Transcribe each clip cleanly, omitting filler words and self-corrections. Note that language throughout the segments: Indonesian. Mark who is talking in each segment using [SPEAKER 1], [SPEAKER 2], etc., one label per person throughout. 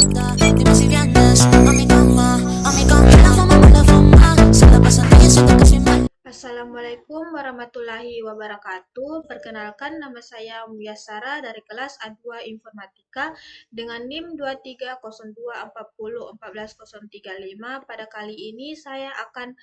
[SPEAKER 1] nada. Dime si vienes a mi cama, en la fama. Se la pasan riéndose casi mal.
[SPEAKER 2] Assalamualaikum warahmatullahi wabarakatuh. Perkenalkan, nama saya Mulyasara dari kelas A2 Informatika dengan NIM 2302401435. Pada kali ini saya akan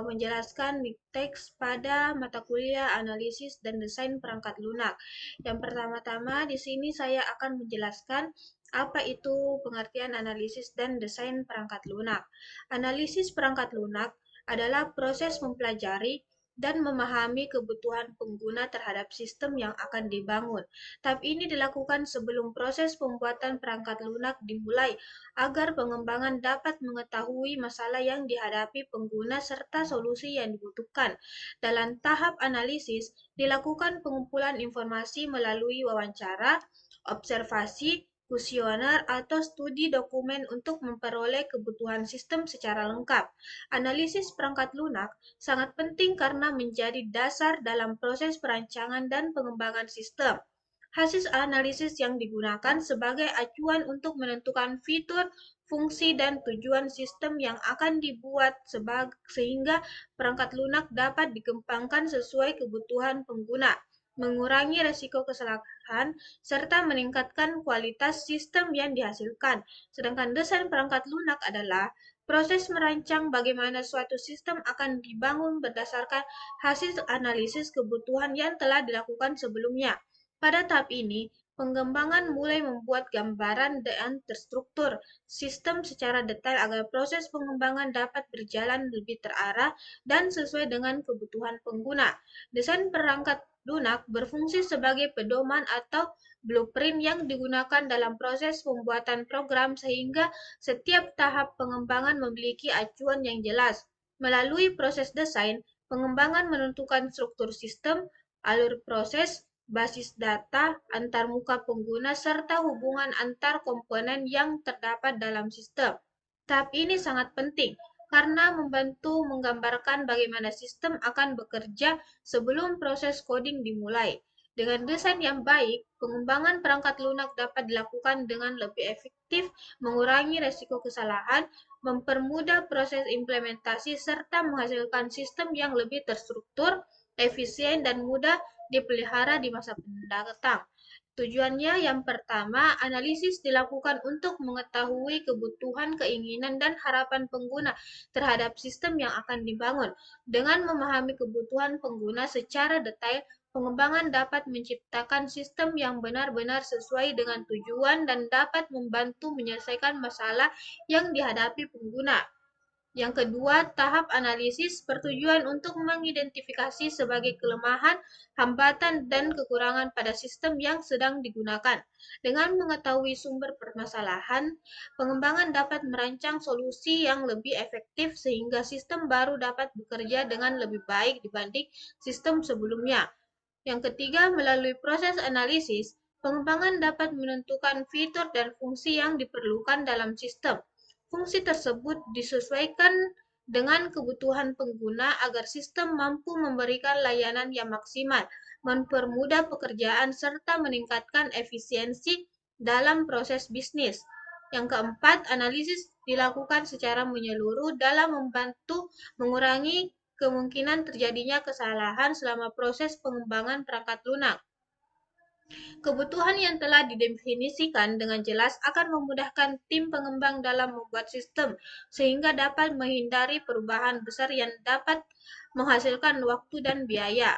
[SPEAKER 2] menjelaskan teks pada mata kuliah analisis dan desain perangkat lunak. Yang pertama-tama di sini saya akan menjelaskan apa itu pengertian analisis dan desain perangkat lunak. Analisis perangkat lunak adalah proses mempelajari dan memahami kebutuhan pengguna terhadap sistem yang akan dibangun. Tahap ini dilakukan sebelum proses pembuatan perangkat lunak dimulai agar pengembangan dapat mengetahui masalah yang dihadapi pengguna serta solusi yang dibutuhkan. Dalam tahap analisis, dilakukan pengumpulan informasi melalui wawancara, observasi, kuesioner, atau studi dokumen untuk memperoleh kebutuhan sistem secara lengkap. Analisis perangkat lunak sangat penting karena menjadi dasar dalam proses perancangan dan pengembangan sistem. Hasil analisis yang digunakan sebagai acuan untuk menentukan fitur, fungsi, dan tujuan sistem yang akan dibuat sehingga perangkat lunak dapat dikembangkan sesuai kebutuhan pengguna, mengurangi risiko kesalahan, serta meningkatkan kualitas sistem yang dihasilkan. Sedangkan desain perangkat lunak adalah proses merancang bagaimana suatu sistem akan dibangun berdasarkan hasil analisis kebutuhan yang telah dilakukan sebelumnya. Pada tahap ini, pengembangan mulai membuat gambaran dan terstruktur sistem secara detail agar proses pengembangan dapat berjalan lebih terarah dan sesuai dengan kebutuhan pengguna. Desain perangkat lunak berfungsi sebagai pedoman atau blueprint yang digunakan dalam proses pembuatan program sehingga setiap tahap pengembangan memiliki acuan yang jelas. Melalui proses desain, pengembangan menentukan struktur sistem, alur proses, basis data, antarmuka pengguna, serta hubungan antar komponen yang terdapat dalam sistem. Tahap ini sangat penting karena membantu menggambarkan bagaimana sistem akan bekerja sebelum proses coding dimulai. Dengan desain yang baik, pengembangan perangkat lunak dapat dilakukan dengan lebih efektif, mengurangi risiko kesalahan, mempermudah proses implementasi, serta menghasilkan sistem yang lebih terstruktur, efisien, dan mudah dipelihara di masa mendatang. Tujuannya yang pertama, analisis dilakukan untuk mengetahui kebutuhan, keinginan, dan harapan pengguna terhadap sistem yang akan dibangun. Dengan memahami kebutuhan pengguna secara detail, pengembangan dapat menciptakan sistem yang benar-benar sesuai dengan tujuan dan dapat membantu menyelesaikan masalah yang dihadapi pengguna. Yang kedua, tahap analisis bertujuan untuk mengidentifikasi sebagai kelemahan, hambatan, dan kekurangan pada sistem yang sedang digunakan. Dengan mengetahui sumber permasalahan, pengembangan dapat merancang solusi yang lebih efektif sehingga sistem baru dapat bekerja dengan lebih baik dibanding sistem sebelumnya. Yang ketiga, melalui proses analisis, pengembangan dapat menentukan fitur dan fungsi yang diperlukan dalam sistem. Fungsi tersebut disesuaikan dengan kebutuhan pengguna agar sistem mampu memberikan layanan yang maksimal, mempermudah pekerjaan, serta meningkatkan efisiensi dalam proses bisnis. Yang keempat, analisis dilakukan secara menyeluruh dalam membantu mengurangi kemungkinan terjadinya kesalahan selama proses pengembangan perangkat lunak. Kebutuhan yang telah didefinisikan dengan jelas akan memudahkan tim pengembang dalam membuat sistem, sehingga dapat menghindari perubahan besar yang dapat menghasilkan waktu dan biaya.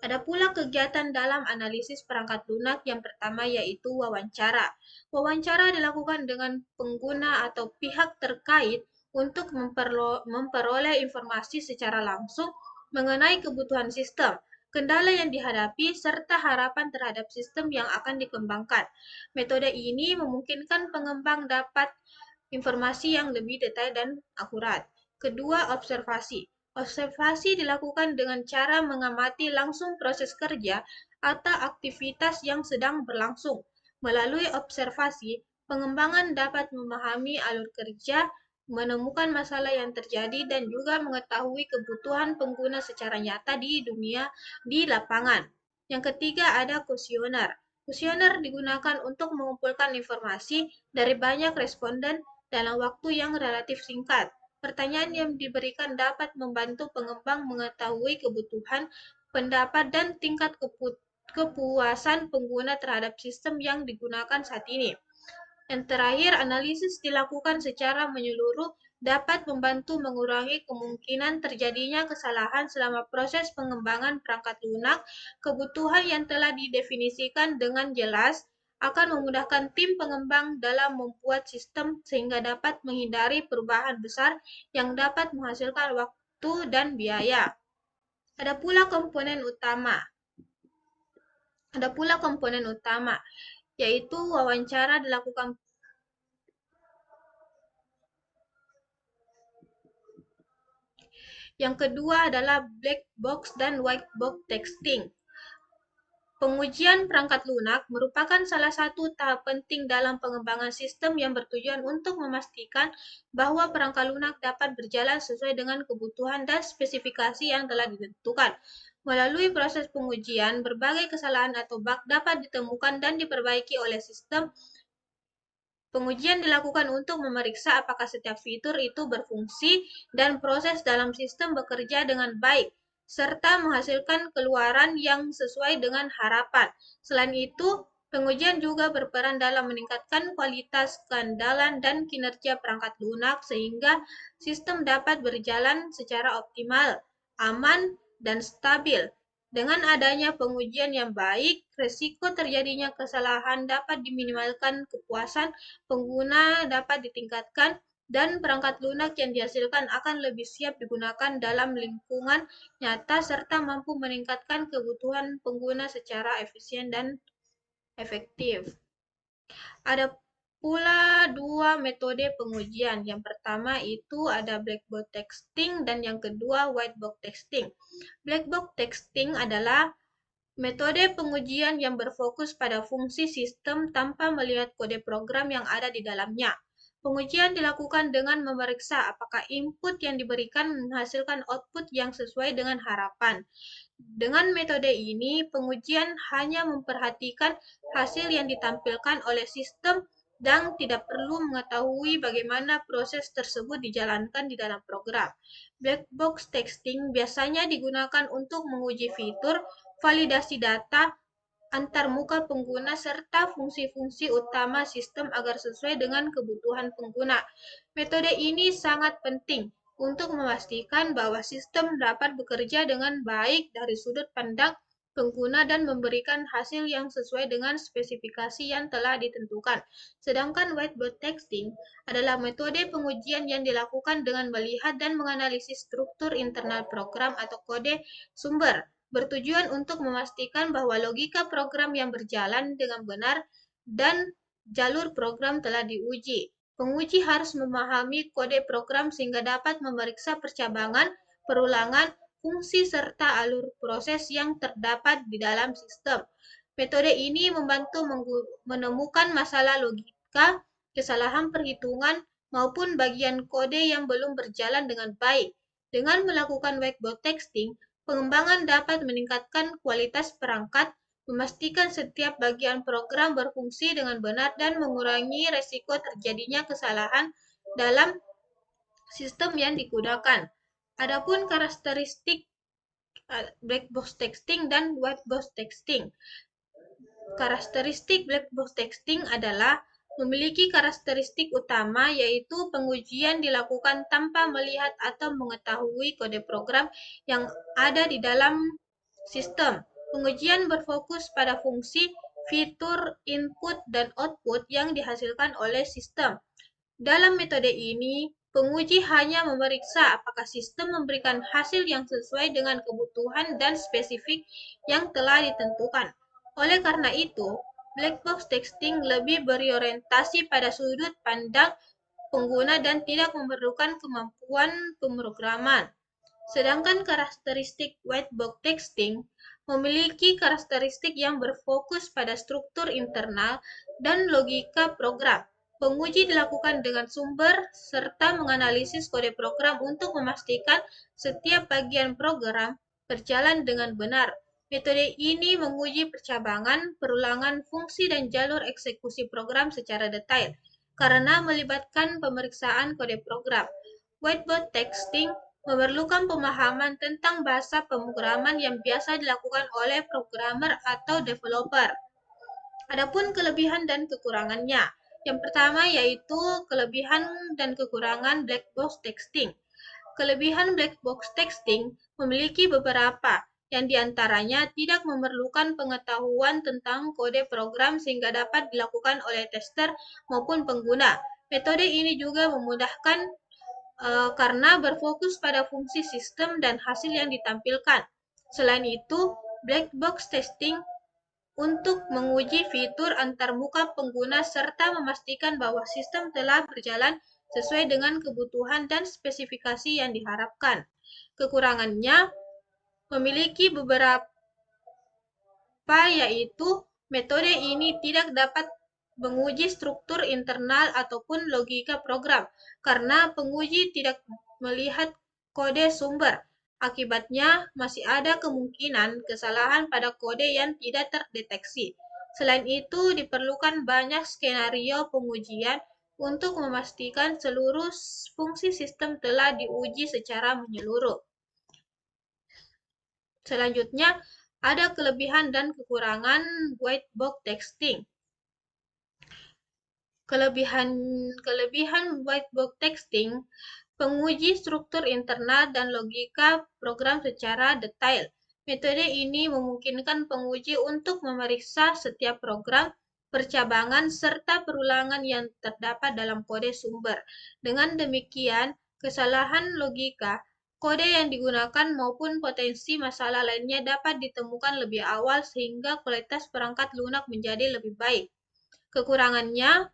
[SPEAKER 2] Ada pula kegiatan dalam analisis perangkat lunak yang pertama yaitu wawancara. Wawancara dilakukan dengan pengguna atau pihak terkait untuk memperoleh informasi secara langsung mengenai kebutuhan sistem, kendala yang dihadapi, serta harapan terhadap sistem yang akan dikembangkan. Metode ini memungkinkan pengembang dapat informasi yang lebih detail dan akurat. Kedua, observasi. Observasi dilakukan dengan cara mengamati langsung proses kerja atau aktivitas yang sedang berlangsung. Melalui observasi, pengembangan dapat memahami alur kerja, menemukan masalah yang terjadi, dan juga mengetahui kebutuhan pengguna secara nyata di dunia di lapangan. Yang ketiga ada kuesioner. Kuesioner digunakan untuk mengumpulkan informasi dari banyak responden dalam waktu yang relatif singkat. Pertanyaan yang diberikan dapat membantu pengembang mengetahui kebutuhan, pendapat, dan tingkat kepuasan pengguna terhadap sistem yang digunakan saat ini. Yang terakhir, analisis dilakukan secara menyeluruh dapat membantu mengurangi kemungkinan terjadinya kesalahan selama proses pengembangan perangkat lunak. Kebutuhan yang telah didefinisikan dengan jelas akan memudahkan tim pengembang dalam membuat sistem sehingga dapat menghindari perubahan besar yang dapat menghasilkan waktu dan biaya. Ada pula komponen utama. Ada pula komponen utama, yaitu wawancara dilakukan. Yang kedua adalah black box dan white box testing. Pengujian perangkat lunak merupakan salah satu tahap penting dalam pengembangan sistem yang bertujuan untuk memastikan bahwa perangkat lunak dapat berjalan sesuai dengan kebutuhan dan spesifikasi yang telah ditentukan. Melalui proses pengujian, berbagai kesalahan atau bug dapat ditemukan dan diperbaiki oleh sistem. Pengujian dilakukan untuk memeriksa apakah setiap fitur itu berfungsi dan proses dalam sistem bekerja dengan baik, serta menghasilkan keluaran yang sesuai dengan harapan. Selain itu, pengujian juga berperan dalam meningkatkan kualitas keandalan dan kinerja perangkat lunak sehingga sistem dapat berjalan secara optimal, aman, dan stabil. Dengan adanya pengujian yang baik, resiko terjadinya kesalahan dapat diminimalkan, kepuasan pengguna dapat ditingkatkan, dan perangkat lunak yang dihasilkan akan lebih siap digunakan dalam lingkungan nyata serta mampu meningkatkan kebutuhan pengguna secara efisien dan efektif. Ada pula dua metode pengujian. Yang pertama itu ada black box testing dan yang kedua white box testing. Black box testing adalah metode pengujian yang berfokus pada fungsi sistem tanpa melihat kode program yang ada di dalamnya. Pengujian dilakukan dengan memeriksa apakah input yang diberikan menghasilkan output yang sesuai dengan harapan. Dengan metode ini, pengujian hanya memperhatikan hasil yang ditampilkan oleh sistem dan tidak perlu mengetahui bagaimana proses tersebut dijalankan di dalam program. Black box testing biasanya digunakan untuk menguji fitur, validasi data, antarmuka pengguna, serta fungsi-fungsi utama sistem agar sesuai dengan kebutuhan pengguna. Metode ini sangat penting untuk memastikan bahwa sistem dapat bekerja dengan baik dari sudut pandang pengguna dan memberikan hasil yang sesuai dengan spesifikasi yang telah ditentukan. Sedangkan whiteboard testing adalah metode pengujian yang dilakukan dengan melihat dan menganalisis struktur internal program atau kode sumber, bertujuan untuk memastikan bahwa logika program yang berjalan dengan benar dan jalur program telah diuji. Penguji harus memahami kode program sehingga dapat memeriksa percabangan, perulangan, fungsi, serta alur proses yang terdapat di dalam sistem. Metode ini membantu menemukan masalah logika, kesalahan perhitungan, maupun bagian kode yang belum berjalan dengan baik. Dengan melakukan whiteboard testing, pengembangan dapat meningkatkan kualitas perangkat, memastikan setiap bagian program berfungsi dengan benar, dan mengurangi resiko terjadinya kesalahan dalam sistem yang digunakan. Adapun karakteristik black box testing dan white box testing. Karakteristik black box testing adalah memiliki karakteristik utama yaitu pengujian dilakukan tanpa melihat atau mengetahui kode program yang ada di dalam sistem. Pengujian berfokus pada fungsi, fitur, input, dan output yang dihasilkan oleh sistem. Dalam metode ini, penguji hanya memeriksa apakah sistem memberikan hasil yang sesuai dengan kebutuhan dan spesifik yang telah ditentukan. Oleh karena itu, black box testing lebih berorientasi pada sudut pandang pengguna dan tidak memerlukan kemampuan pemrograman. Sedangkan karakteristik white box testing memiliki karakteristik yang berfokus pada struktur internal dan logika program. Penguji dilakukan dengan sumber serta menganalisis kode program untuk memastikan setiap bagian program berjalan dengan benar. Metode ini menguji percabangan, perulangan fungsi dan jalur eksekusi program secara detail karena melibatkan pemeriksaan kode program. Whiteboard texting memerlukan pemahaman tentang bahasa pemrograman yang biasa dilakukan oleh programmer atau developer. Adapun kelebihan dan kekurangannya. Yang pertama yaitu kelebihan dan kekurangan black box texting. Kelebihan black box texting memiliki beberapa, yang diantaranya tidak memerlukan pengetahuan tentang kode program sehingga dapat dilakukan oleh tester maupun pengguna. Metode ini juga memudahkan karena berfokus pada fungsi sistem dan hasil yang ditampilkan. Selain itu, black box testing untuk menguji fitur antarmuka pengguna serta memastikan bahwa sistem telah berjalan sesuai dengan kebutuhan dan spesifikasi yang diharapkan. Kekurangannya memiliki beberapa, yaitu metode ini tidak dapat menguji struktur internal ataupun logika program karena penguji tidak melihat kode sumber. Akibatnya, masih ada kemungkinan kesalahan pada kode yang tidak terdeteksi. Selain itu, diperlukan banyak skenario pengujian untuk memastikan seluruh fungsi sistem telah diuji secara menyeluruh. Selanjutnya, ada kelebihan dan kekurangan white box texting. Kelebihan white box texting, penguji struktur internal dan logika program secara detail. Metode ini memungkinkan penguji untuk memeriksa setiap program, percabangan, serta perulangan yang terdapat dalam kode sumber. Dengan demikian, kesalahan logika, kode yang digunakan maupun potensi masalah lainnya dapat ditemukan lebih awal sehingga kualitas perangkat lunak menjadi lebih baik. Kekurangannya,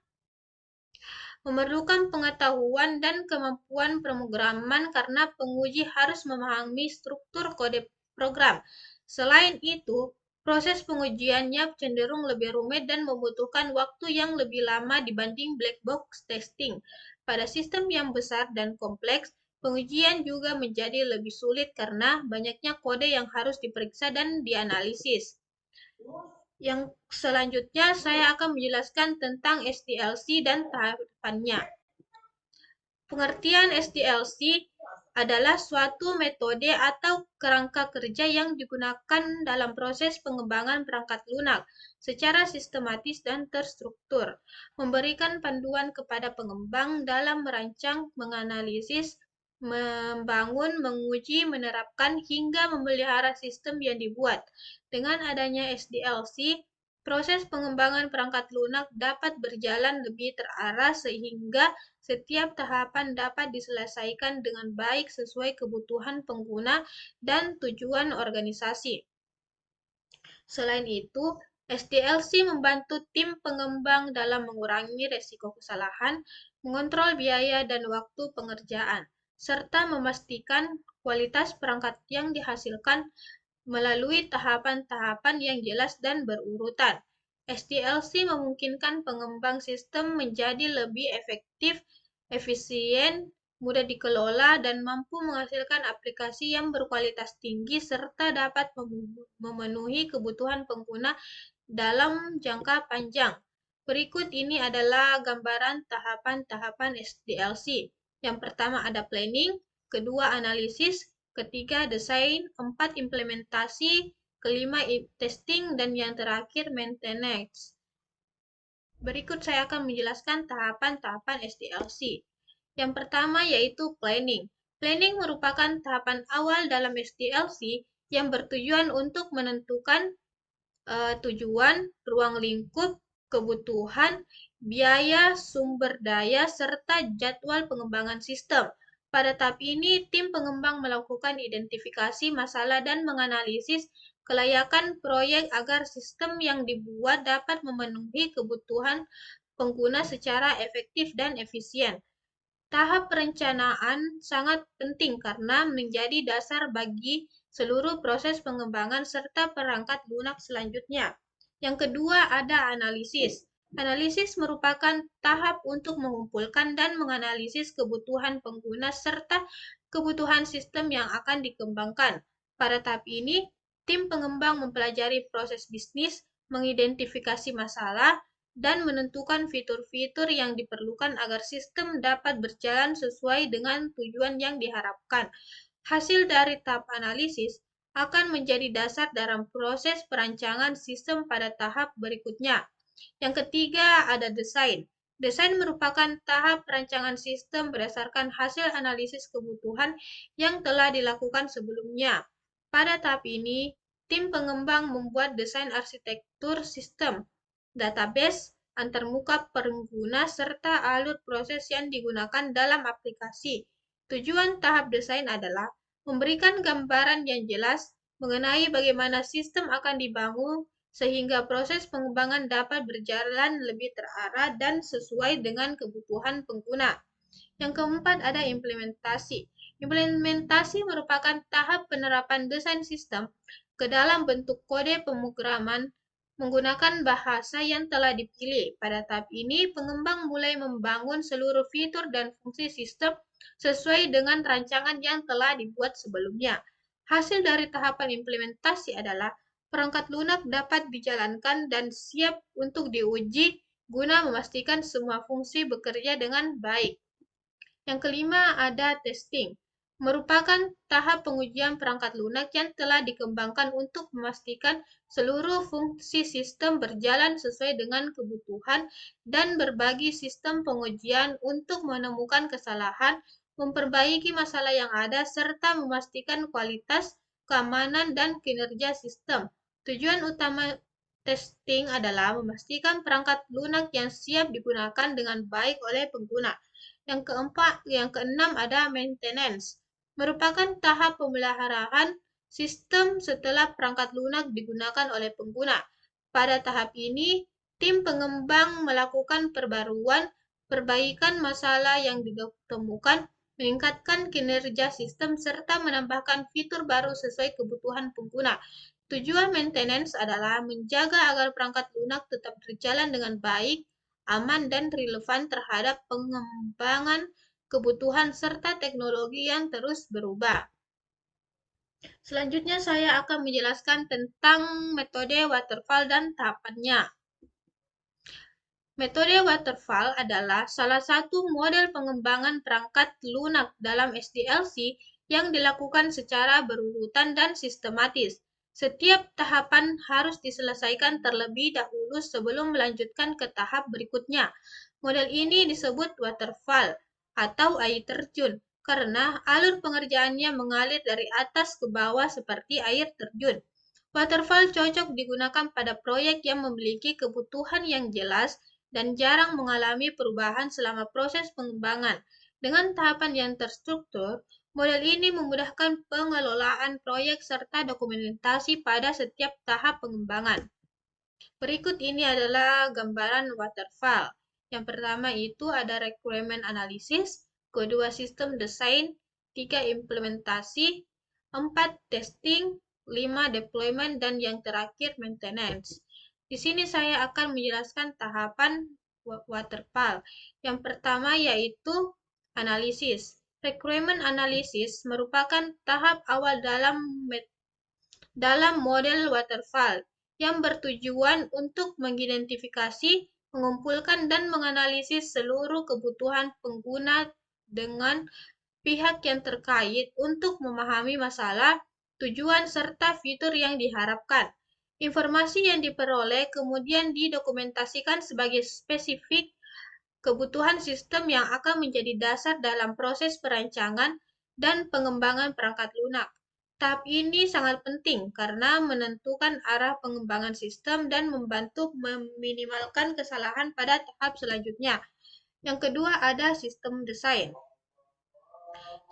[SPEAKER 2] memerlukan pengetahuan dan kemampuan pemrograman karena penguji harus memahami struktur kode program. Selain itu, proses pengujiannya cenderung lebih rumit dan membutuhkan waktu yang lebih lama dibanding black box testing. Pada sistem yang besar dan kompleks, pengujian juga menjadi lebih sulit karena banyaknya kode yang harus diperiksa dan dianalisis. Yang selanjutnya saya akan menjelaskan tentang SDLC dan tahapannya. Pengertian SDLC adalah suatu metode atau kerangka kerja yang digunakan dalam proses pengembangan perangkat lunak secara sistematis dan terstruktur, memberikan panduan kepada pengembang dalam merancang, menganalisis, membangun, menguji, menerapkan, hingga memelihara sistem yang dibuat. Dengan adanya SDLC, proses pengembangan perangkat lunak dapat berjalan lebih terarah sehingga setiap tahapan dapat diselesaikan dengan baik sesuai kebutuhan pengguna dan tujuan organisasi. Selain itu, SDLC membantu tim pengembang dalam mengurangi resiko kesalahan, mengontrol biaya dan waktu pengerjaan, serta memastikan kualitas perangkat yang dihasilkan melalui tahapan-tahapan yang jelas dan berurutan. SDLC memungkinkan pengembang sistem menjadi lebih efektif, efisien, mudah dikelola, dan mampu menghasilkan aplikasi yang berkualitas tinggi serta dapat memenuhi kebutuhan pengguna dalam jangka panjang. Berikut ini adalah gambaran tahapan-tahapan SDLC. Yang pertama ada planning, kedua analisis, ketiga desain, keempat implementasi, kelima testing, dan yang terakhir maintenance. Berikut saya akan menjelaskan tahapan-tahapan SDLC. Yang pertama yaitu planning. Planning merupakan tahapan awal dalam SDLC yang bertujuan untuk menentukan tujuan, ruang lingkup, kebutuhan, biaya, sumber daya, serta jadwal pengembangan sistem. Pada tahap ini, tim pengembang melakukan identifikasi masalah dan menganalisis kelayakan proyek agar sistem yang dibuat dapat memenuhi kebutuhan pengguna secara efektif dan efisien. Tahap perencanaan sangat penting karena menjadi dasar bagi seluruh proses pengembangan serta perangkat lunak selanjutnya. Yang kedua ada analisis. Analisis merupakan tahap untuk mengumpulkan dan menganalisis kebutuhan pengguna serta kebutuhan sistem yang akan dikembangkan. Pada tahap ini, tim pengembang mempelajari proses bisnis, mengidentifikasi masalah, dan menentukan fitur-fitur yang diperlukan agar sistem dapat berjalan sesuai dengan tujuan yang diharapkan. Hasil dari tahap analisis akan menjadi dasar dalam proses perancangan sistem pada tahap berikutnya. Yang ketiga ada desain. Desain merupakan tahap perancangan sistem berdasarkan hasil analisis kebutuhan yang telah dilakukan sebelumnya. Pada tahap ini, tim pengembang membuat desain arsitektur sistem, database, antarmuka pengguna, serta alur proses yang digunakan dalam aplikasi. Tujuan tahap desain adalah memberikan gambaran yang jelas mengenai bagaimana sistem akan dibangun sehingga proses pengembangan dapat berjalan lebih terarah dan sesuai dengan kebutuhan pengguna. Yang keempat ada implementasi. Implementasi merupakan tahap penerapan desain sistem ke dalam bentuk kode pemrograman menggunakan bahasa yang telah dipilih. Pada tahap ini, pengembang mulai membangun seluruh fitur dan fungsi sistem sesuai dengan rancangan yang telah dibuat sebelumnya. Hasil dari tahapan implementasi adalah perangkat lunak dapat dijalankan dan siap untuk diuji guna memastikan semua fungsi bekerja dengan baik. Yang kelima ada testing, merupakan tahap pengujian perangkat lunak yang telah dikembangkan untuk memastikan seluruh fungsi sistem berjalan sesuai dengan kebutuhan dan berbagi sistem pengujian untuk menemukan kesalahan, memperbaiki masalah yang ada, serta memastikan kualitas, keamanan, dan kinerja sistem. Tujuan utama testing adalah memastikan perangkat lunak yang siap digunakan dengan baik oleh pengguna. Yang keenam ada maintenance, merupakan tahap pemeliharaan sistem setelah perangkat lunak digunakan oleh pengguna. Pada tahap ini, tim pengembang melakukan perbaruan, perbaikan masalah yang ditemukan, meningkatkan kinerja sistem, serta menambahkan fitur baru sesuai kebutuhan pengguna. Tujuan maintenance adalah menjaga agar perangkat lunak tetap berjalan dengan baik, aman, dan relevan terhadap pengembangan kebutuhan serta teknologi yang terus berubah. Selanjutnya saya akan menjelaskan tentang metode waterfall dan tahapannya. Metode waterfall adalah salah satu model pengembangan perangkat lunak dalam SDLC yang dilakukan secara berurutan dan sistematis. Setiap tahapan harus diselesaikan terlebih dahulu sebelum melanjutkan ke tahap berikutnya. Model ini disebut waterfall atau air terjun karena alur pengerjaannya mengalir dari atas ke bawah seperti air terjun. Waterfall cocok digunakan pada proyek yang memiliki kebutuhan yang jelas dan jarang mengalami perubahan selama proses pengembangan. Dengan tahapan yang terstruktur, model ini memudahkan pengelolaan proyek serta dokumentasi pada setiap tahap pengembangan. Berikut ini adalah gambaran waterfall. Yang pertama itu ada requirement analysis, kedua sistem desain, 3 implementasi, 4 testing, 5 deployment, dan yang terakhir maintenance. Di sini saya akan menjelaskan tahapan waterfall. Yang pertama yaitu analisis. Requirement analysis merupakan tahap awal dalam model waterfall yang bertujuan untuk mengidentifikasi, mengumpulkan, dan menganalisis seluruh kebutuhan pengguna dengan pihak yang terkait untuk memahami masalah, tujuan, serta fitur yang diharapkan. Informasi yang diperoleh kemudian didokumentasikan sebagai spesifik kebutuhan sistem yang akan menjadi dasar dalam proses perancangan dan pengembangan perangkat lunak. Tahap ini sangat penting karena menentukan arah pengembangan sistem dan membantu meminimalkan kesalahan pada tahap selanjutnya. Yang kedua ada sistem desain.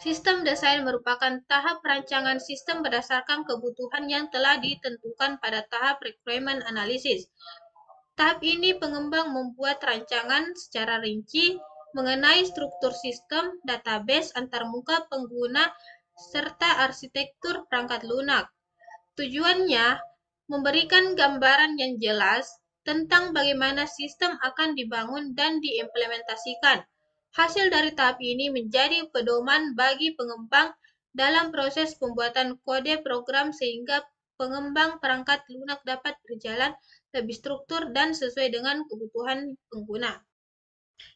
[SPEAKER 2] Sistem desain merupakan tahap perancangan sistem berdasarkan kebutuhan yang telah ditentukan pada tahap requirement analysis. Tahap ini pengembang membuat rancangan secara rinci mengenai struktur sistem, database, antarmuka pengguna, serta arsitektur perangkat lunak. Tujuannya memberikan gambaran yang jelas tentang bagaimana sistem akan dibangun dan diimplementasikan. Hasil dari tahap ini menjadi pedoman bagi pengembang dalam proses pembuatan kode program sehingga pengembang perangkat lunak dapat berjalan lebih struktur dan sesuai dengan kebutuhan pengguna.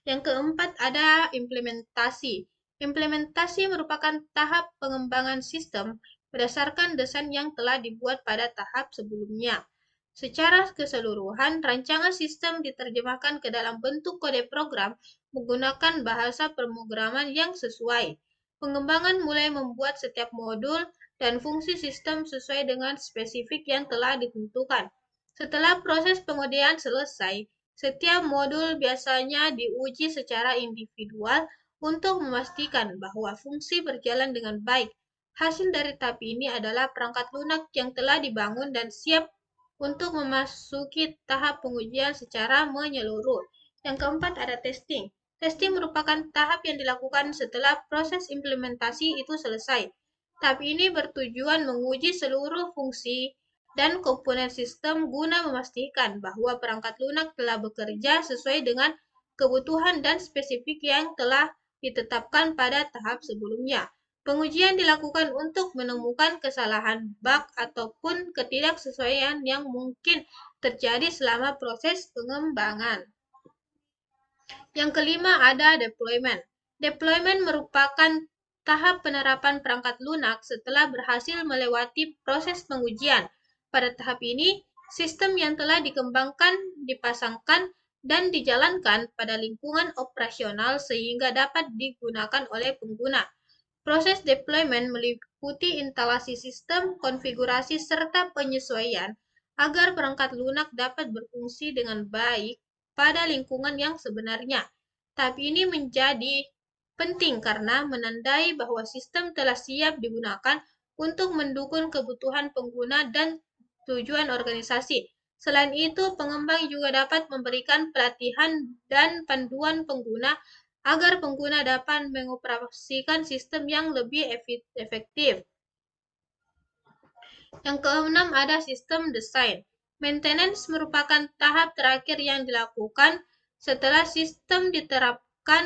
[SPEAKER 2] Yang keempat ada implementasi. Implementasi merupakan tahap pengembangan sistem berdasarkan desain yang telah dibuat pada tahap sebelumnya. Secara keseluruhan, rancangan sistem diterjemahkan ke dalam bentuk kode program menggunakan bahasa pemrograman yang sesuai. Pengembangan mulai membuat setiap modul dan fungsi sistem sesuai dengan spesifik yang telah ditentukan. Setelah proses pengodean selesai, setiap modul biasanya diuji secara individual untuk memastikan bahwa fungsi berjalan dengan baik. Hasil dari tahap ini adalah perangkat lunak yang telah dibangun dan siap untuk memasuki tahap pengujian secara menyeluruh. Yang keempat ada testing. Testing merupakan tahap yang dilakukan setelah proses implementasi itu selesai. Tahap ini bertujuan menguji seluruh fungsi dan komponen sistem guna memastikan bahwa perangkat lunak telah bekerja sesuai dengan kebutuhan dan spesifik yang telah ditetapkan pada tahap sebelumnya. Pengujian dilakukan untuk menemukan kesalahan, bug, ataupun ketidaksesuaian yang mungkin terjadi selama proses pengembangan. Yang kelima ada deployment. Deployment merupakan tahap penerapan perangkat lunak setelah berhasil melewati proses pengujian. Pada tahap ini, sistem yang telah dikembangkan, dipasangkan, dan dijalankan pada lingkungan operasional sehingga dapat digunakan oleh pengguna. Proses deployment meliputi instalasi sistem, konfigurasi, serta penyesuaian agar perangkat lunak dapat berfungsi dengan baik pada lingkungan yang sebenarnya. Tahap ini menjadi penting karena menandai bahwa sistem telah siap digunakan untuk mendukung kebutuhan pengguna dan tujuan organisasi. Selain itu, pengembang juga dapat memberikan pelatihan dan panduan pengguna agar pengguna dapat mengoperasikan sistem yang lebih efektif. Yang keenam ada sistem desain. Maintenance merupakan tahap terakhir yang dilakukan setelah sistem diterapkan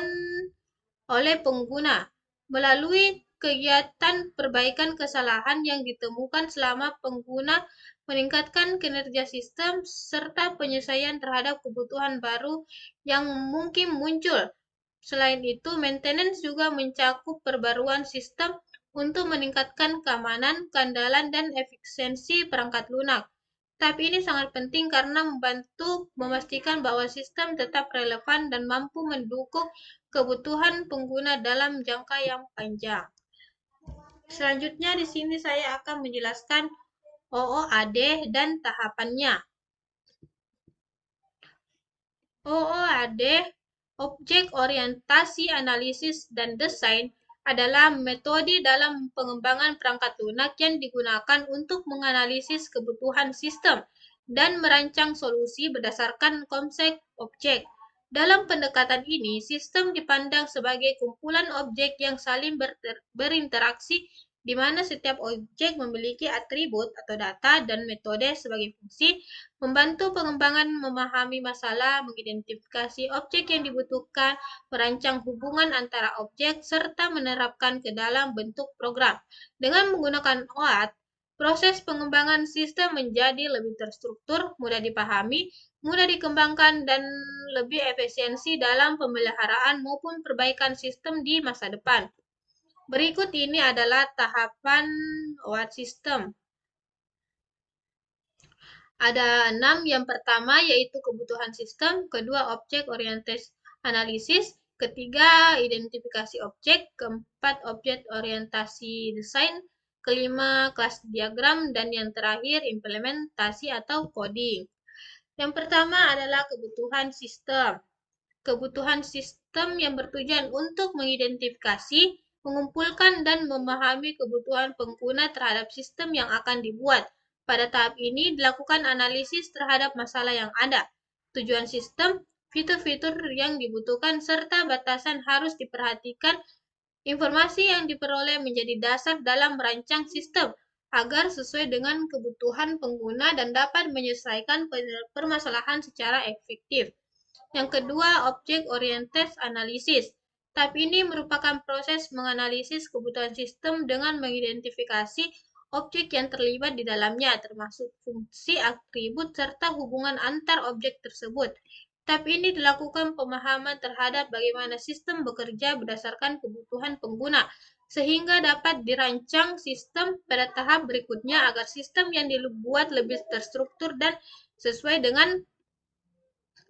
[SPEAKER 2] oleh pengguna melalui kegiatan perbaikan kesalahan yang ditemukan selama pengguna meningkatkan kinerja sistem serta penyesuaian terhadap kebutuhan baru yang mungkin muncul. Selain itu, maintenance juga mencakup perbaruan sistem untuk meningkatkan keamanan, keandalan, dan efisiensi perangkat lunak. Tapi ini sangat penting karena membantu memastikan bahwa sistem tetap relevan dan mampu mendukung kebutuhan pengguna dalam jangka yang panjang. Selanjutnya di sini saya akan menjelaskan OOAD dan tahapannya. OOAD, Objek Orientasi Analisis dan Desain, adalah metode dalam pengembangan perangkat lunak yang digunakan untuk menganalisis kebutuhan sistem dan merancang solusi berdasarkan konsep objek. Dalam pendekatan ini, sistem dipandang sebagai kumpulan objek yang saling berinteraksi di mana setiap objek memiliki atribut atau data dan metode sebagai fungsi, membantu pengembangan memahami masalah, mengidentifikasi objek yang dibutuhkan, merancang hubungan antara objek, serta menerapkan ke dalam bentuk program. Dengan menggunakan OOAD, proses pengembangan sistem menjadi lebih terstruktur, mudah dipahami, mudah dikembangkan, dan lebih efisiensi dalam pemeliharaan maupun perbaikan sistem di masa depan. Berikut ini adalah tahapan OOAD sistem. Ada 6. Yang pertama yaitu kebutuhan sistem, kedua objek oriented analisis, ketiga identifikasi objek, keempat objek orientasi desain, kelima kelas diagram, dan yang terakhir implementasi atau coding. Yang pertama adalah kebutuhan sistem. Kebutuhan sistem yang bertujuan untuk mengidentifikasi, mengumpulkan, dan memahami kebutuhan pengguna terhadap sistem yang akan dibuat. Pada tahap ini dilakukan analisis terhadap masalah yang ada, tujuan sistem, fitur-fitur yang dibutuhkan, serta batasan harus diperhatikan. Informasi yang diperoleh menjadi dasar dalam merancang sistem agar sesuai dengan kebutuhan pengguna dan dapat menyelesaikan permasalahan secara efektif. Yang kedua, objek oriented analisis. Tahap ini merupakan proses menganalisis kebutuhan sistem dengan mengidentifikasi objek yang terlibat di dalamnya, termasuk fungsi, atribut, serta hubungan antar objek tersebut. Tahap ini dilakukan pemahaman terhadap bagaimana sistem bekerja berdasarkan kebutuhan pengguna, sehingga dapat dirancang sistem pada tahap berikutnya agar sistem yang dibuat lebih terstruktur dan sesuai dengan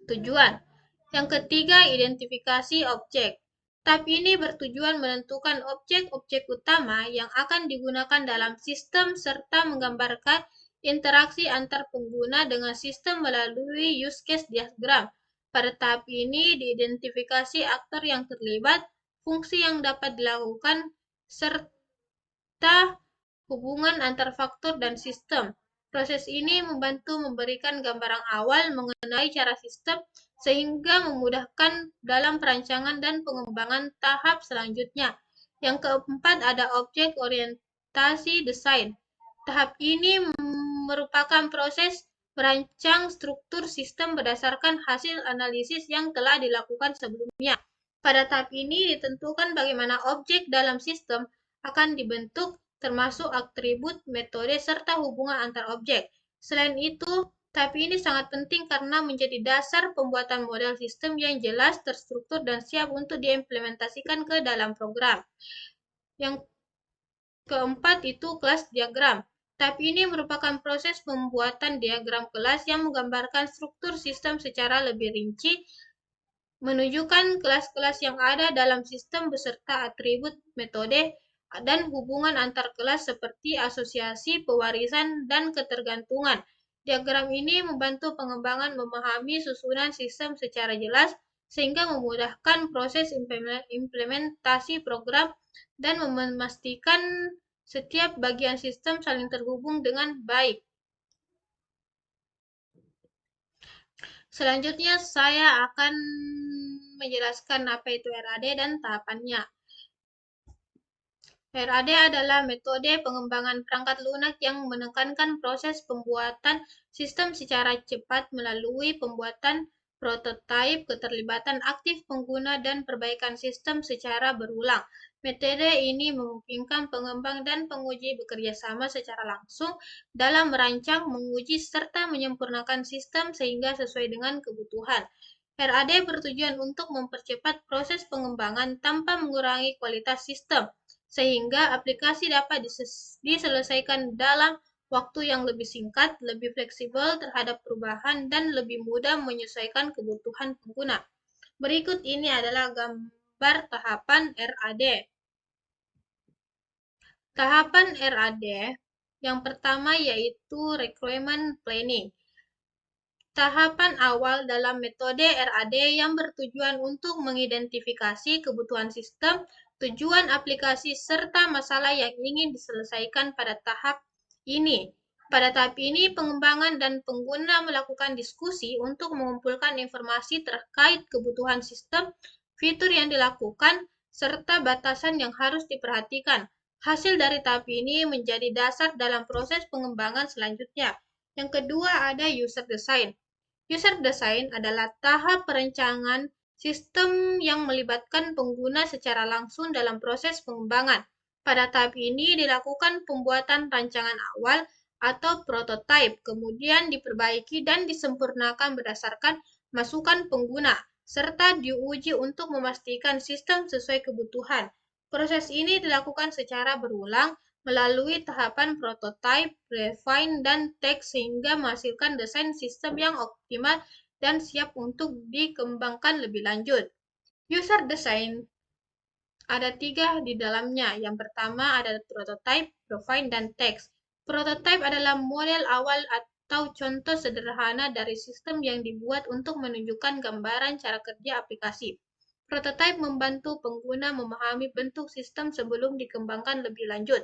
[SPEAKER 2] tujuan. Yang ketiga, identifikasi objek. Tahap ini bertujuan menentukan objek-objek utama yang akan digunakan dalam sistem serta menggambarkan interaksi antar pengguna dengan sistem melalui use case diagram. Pada tahap ini, diidentifikasi aktor yang terlibat, fungsi yang dapat dilakukan, serta hubungan antar faktor dan sistem. Proses ini membantu memberikan gambaran awal mengenai cara sistem sehingga memudahkan dalam perancangan dan pengembangan tahap selanjutnya. Yang keempat ada objek orientasi desain. Tahap ini merupakan proses merancang struktur sistem berdasarkan hasil analisis yang telah dilakukan sebelumnya. Pada tahap ini ditentukan bagaimana objek dalam sistem akan dibentuk, termasuk atribut, metode, serta hubungan antar objek. Selain itu, tahap ini sangat penting karena menjadi dasar pembuatan model sistem yang jelas, terstruktur, dan siap untuk diimplementasikan ke dalam program. Yang keempat itu kelas diagram. Tahap ini merupakan proses pembuatan diagram kelas yang menggambarkan struktur sistem secara lebih rinci, menunjukkan kelas-kelas yang ada dalam sistem beserta atribut, metode, dan hubungan antar kelas seperti asosiasi, pewarisan, dan ketergantungan. Diagram ini membantu pengembangan memahami susunan sistem secara jelas, sehingga memudahkan proses implementasi program dan memastikan setiap bagian sistem saling terhubung dengan baik. Selanjutnya, saya akan menjelaskan apa itu RAD dan tahapannya. RAD adalah metode pengembangan perangkat lunak yang menekankan proses pembuatan sistem secara cepat melalui pembuatan prototipe, keterlibatan aktif pengguna, dan perbaikan sistem secara berulang. Metode ini memungkinkan pengembang dan penguji bekerja sama secara langsung dalam merancang, menguji, serta menyempurnakan sistem sehingga sesuai dengan kebutuhan. RAD bertujuan untuk mempercepat proses pengembangan tanpa mengurangi kualitas sistem, sehingga aplikasi dapat diselesaikan dalam waktu yang lebih singkat, lebih fleksibel terhadap perubahan, dan lebih mudah menyesuaikan kebutuhan pengguna. Berikut ini adalah gambar tahapan RAD. Tahapan RAD yang pertama yaitu Requirement Planning. Tahapan awal dalam metode RAD yang bertujuan untuk mengidentifikasi kebutuhan sistem, tujuan aplikasi, serta masalah yang ingin diselesaikan pada tahap ini. Pada tahap ini, pengembangan dan pengguna melakukan diskusi untuk mengumpulkan informasi terkait kebutuhan sistem, fitur yang dilakukan, serta batasan yang harus diperhatikan. Hasil dari tahap ini menjadi dasar dalam proses pengembangan selanjutnya. Yang kedua ada user design. User design adalah tahap perencanaan sistem yang melibatkan pengguna secara langsung dalam proses pengembangan. Pada tahap ini dilakukan pembuatan rancangan awal atau prototipe, kemudian diperbaiki dan disempurnakan berdasarkan masukan pengguna, serta diuji untuk memastikan sistem sesuai kebutuhan. Proses ini dilakukan secara berulang melalui tahapan prototipe, refine, dan test sehingga menghasilkan desain sistem yang optimal dan siap untuk dikembangkan lebih lanjut. User design ada 3 di dalamnya. Yang pertama ada prototype, refine, dan test. Prototype adalah model awal atau contoh sederhana dari sistem yang dibuat untuk menunjukkan gambaran cara kerja aplikasi. Prototipe membantu pengguna memahami bentuk sistem sebelum dikembangkan lebih lanjut.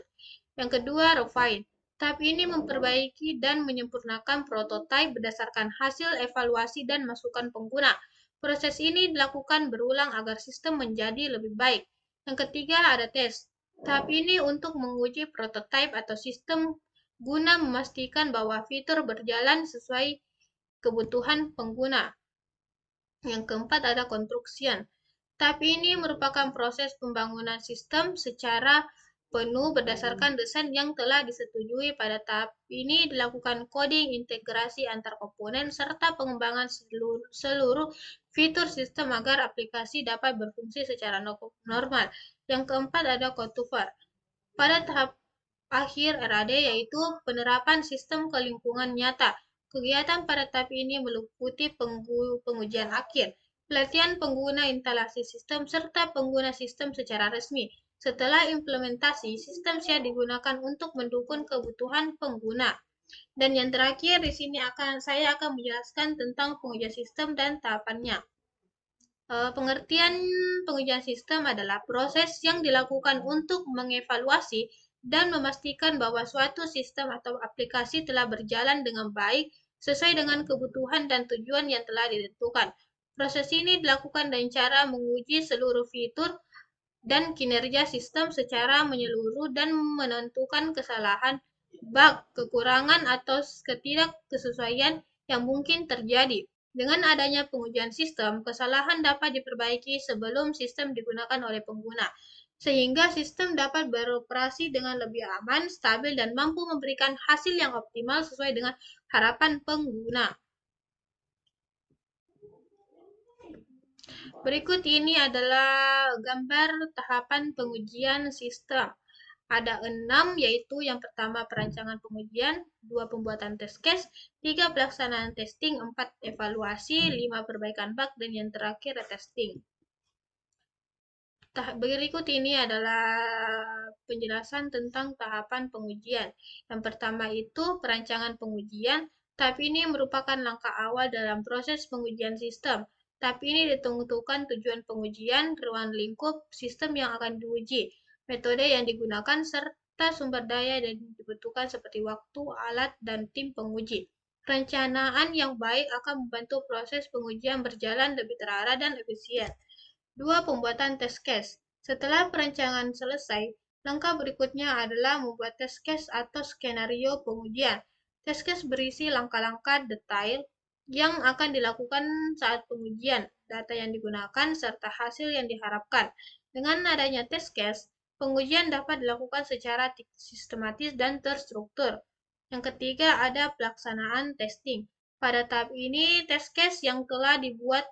[SPEAKER 2] Yang kedua, refine. Tahap ini memperbaiki dan menyempurnakan prototipe berdasarkan hasil evaluasi dan masukan pengguna. Proses ini dilakukan berulang agar sistem menjadi lebih baik. Yang ketiga, ada tes. Tahap ini untuk menguji prototipe atau sistem guna memastikan bahwa fitur berjalan sesuai kebutuhan pengguna. Yang keempat, ada construction. Tahap ini merupakan proses pembangunan sistem secara penuh berdasarkan desain yang telah disetujui. Pada tahap ini dilakukan coding, integrasi antar komponen, serta pengembangan seluruh fitur sistem agar aplikasi dapat berfungsi secara normal. Yang keempat ada cutover. Pada tahap akhir RAD yaitu penerapan sistem ke lingkungan nyata. Kegiatan pada tahap ini meliputi pengujian akhir, pelatihan pengguna instalasi sistem, serta pengguna sistem secara resmi. Setelah implementasi, sistem siap digunakan untuk mendukung kebutuhan pengguna. Dan yang terakhir di sini saya akan menjelaskan tentang pengujian sistem dan tahapannya. Pengertian pengujian sistem adalah proses yang dilakukan untuk mengevaluasi dan memastikan bahwa suatu sistem atau aplikasi telah berjalan dengan baik sesuai dengan kebutuhan dan tujuan yang telah ditentukan. Proses ini dilakukan dengan cara menguji seluruh fitur dan kinerja sistem secara menyeluruh dan menentukan kesalahan, bug, kekurangan, atau ketidaksesuaian yang mungkin terjadi. Dengan adanya pengujian sistem, kesalahan dapat diperbaiki sebelum sistem digunakan oleh pengguna, sehingga sistem dapat beroperasi dengan lebih aman, stabil, dan mampu memberikan hasil yang optimal sesuai dengan harapan pengguna. Berikut ini adalah gambar tahapan pengujian sistem. Ada 6, yaitu yang pertama perancangan pengujian, 2 pembuatan test case, 3 pelaksanaan testing, 4 evaluasi, 5 perbaikan bug, dan yang terakhir testing. Berikut ini adalah penjelasan tentang tahapan pengujian. Yang pertama itu perancangan pengujian. Tahap ini merupakan langkah awal dalam proses pengujian sistem. Tahap ini ditentukan tujuan pengujian, ruang lingkup sistem yang akan diuji, metode yang digunakan, serta sumber daya yang dibutuhkan seperti waktu, alat, dan tim penguji. Perencanaan yang baik akan membantu proses pengujian berjalan lebih terarah dan efisien. 2. Pembuatan test case. Setelah perencanaan selesai, langkah berikutnya adalah membuat test case atau skenario pengujian. Test case berisi langkah-langkah detail yang akan dilakukan saat pengujian, data yang digunakan, serta hasil yang diharapkan. Dengan adanya test case, pengujian dapat dilakukan secara sistematis dan terstruktur. Yang ketiga ada pelaksanaan testing. Pada tahap ini, test case yang telah dibuat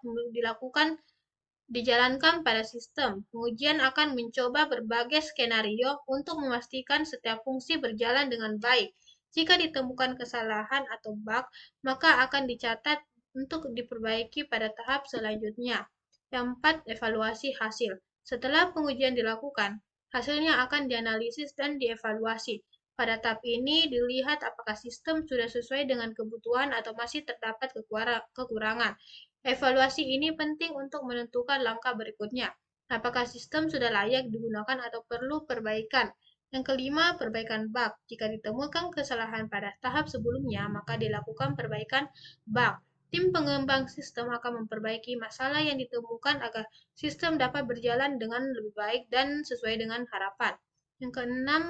[SPEAKER 2] dijalankan pada sistem. Pengujian akan mencoba berbagai skenario untuk memastikan setiap fungsi berjalan dengan baik. Jika ditemukan kesalahan atau bug, maka akan dicatat untuk diperbaiki pada tahap selanjutnya. Yang 4, evaluasi hasil. Setelah pengujian dilakukan, hasilnya akan dianalisis dan dievaluasi. Pada tahap ini dilihat apakah sistem sudah sesuai dengan kebutuhan atau masih terdapat kekurangan. Evaluasi ini penting untuk menentukan langkah berikutnya. Apakah sistem sudah layak digunakan atau perlu perbaikan? Yang kelima, perbaikan bug. Jika ditemukan kesalahan pada tahap sebelumnya, maka dilakukan perbaikan bug. Tim pengembang sistem akan memperbaiki masalah yang ditemukan agar sistem dapat berjalan dengan lebih baik dan sesuai dengan harapan. Yang keenam,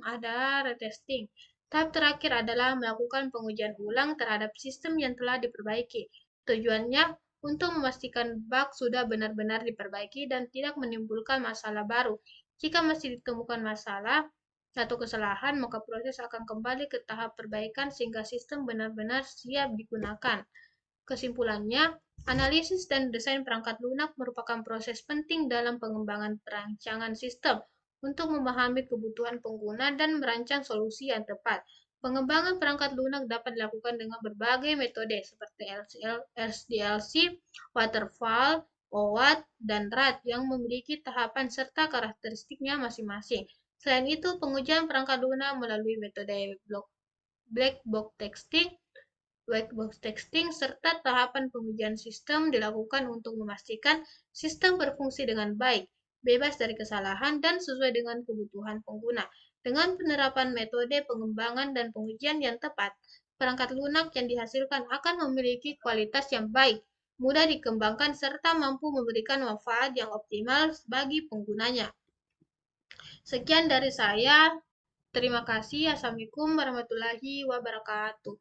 [SPEAKER 2] ada retesting. Tahap terakhir adalah melakukan pengujian ulang terhadap sistem yang telah diperbaiki. Tujuannya untuk memastikan bug sudah benar-benar diperbaiki dan tidak menimbulkan masalah baru. Jika masih ditemukan masalah atau kesalahan, maka proses akan kembali ke tahap perbaikan sehingga sistem benar-benar siap digunakan. Kesimpulannya, analisis dan desain perangkat lunak merupakan proses penting dalam pengembangan perancangan sistem untuk memahami kebutuhan pengguna dan merancang solusi yang tepat. Pengembangan perangkat lunak dapat dilakukan dengan berbagai metode seperti SDLC, waterfall, OWASP, dan RAD yang memiliki tahapan serta karakteristiknya masing-masing. Selain itu, pengujian perangkat lunak melalui metode black box testing, serta tahapan pengujian sistem dilakukan untuk memastikan sistem berfungsi dengan baik, bebas dari kesalahan, dan sesuai dengan kebutuhan pengguna. Dengan penerapan metode pengembangan dan pengujian yang tepat, perangkat lunak yang dihasilkan akan memiliki kualitas yang baik, mudah dikembangkan, serta mampu memberikan manfaat yang optimal bagi penggunanya. Sekian dari saya. Terima kasih. Assalamualaikum warahmatullahi wabarakatuh.